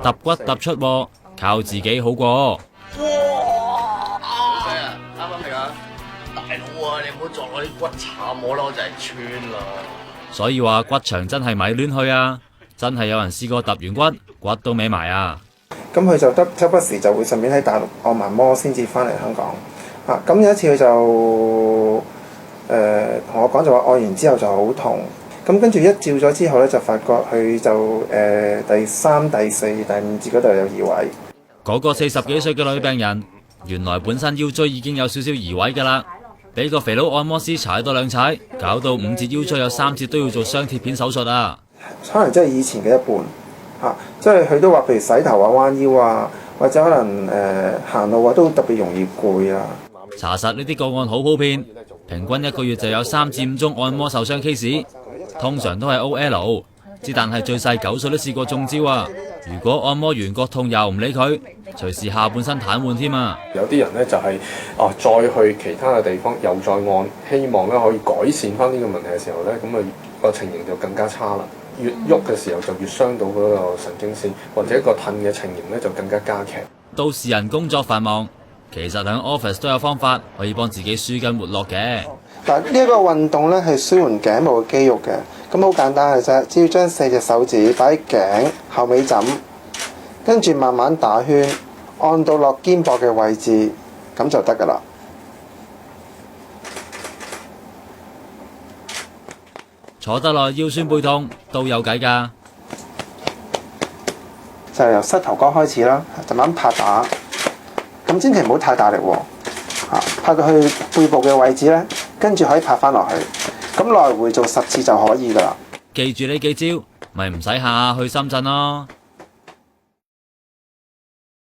揼骨揼出喎，靠自己好過。哇！啱係啊，大佬啊，你唔好撞我啲骨慘我啦，我就係穿啦。所以話骨場真係咪亂去啊！真係有人試過揼完骨都歪埋啊！咁佢就周不時就會順便喺大陸按埋摩先至翻嚟香港。咁有一次佢就同我講就話按完之後就好痛。咁跟住一照咗之後咧，就發覺佢就第三、第四、第五節嗰度有移位。嗰個40幾歲嘅女病人，原來本身腰椎已經有少少移位㗎啦，俾個肥佬按摩師踩多兩踩，搞到5節腰椎有3節都要做雙鐵片手術啊！可能即係以前嘅一半即係佢都話，譬如洗頭啊、彎腰啊，或者可能行路啊，都特別容易攰啊。查實呢啲個案好普遍，平均一個月就有3至5宗按摩受傷 case。通常都係 OL， 之但係最細9歲都試過中招啊！如果按摩完覺痛又唔理佢，隨時下半身癱瘓添啊！有啲人咧就係再去其他嘅地方又再按，希望咧可以改善翻呢個問題嘅時候咧，咁個情形就更加差啦。越喐嘅時候就越傷到嗰個神經線，或者個褪嘅情形咧就更加加劇。都市人工作繁忙，其實喺 office 都有方法可以幫自己舒筋活絡嘅。嗱，呢一個運動咧係舒緩頸部嘅肌肉嘅，咁好簡單嘅啫，只要將4隻手指擺喺頸後尾枕，跟住慢慢打圈，按到落肩膊嘅位置，咁就得㗎啦。坐得耐腰酸背痛都有計㗎，就由膝頭哥開始啦，就慢慢拍打，咁千祈唔好太大力喎，拍到去背部嘅位置咧，跟住可以拍翻落去，咁來回做10次就可以㗎啦。記住呢幾招，咪唔使下下去深圳咯。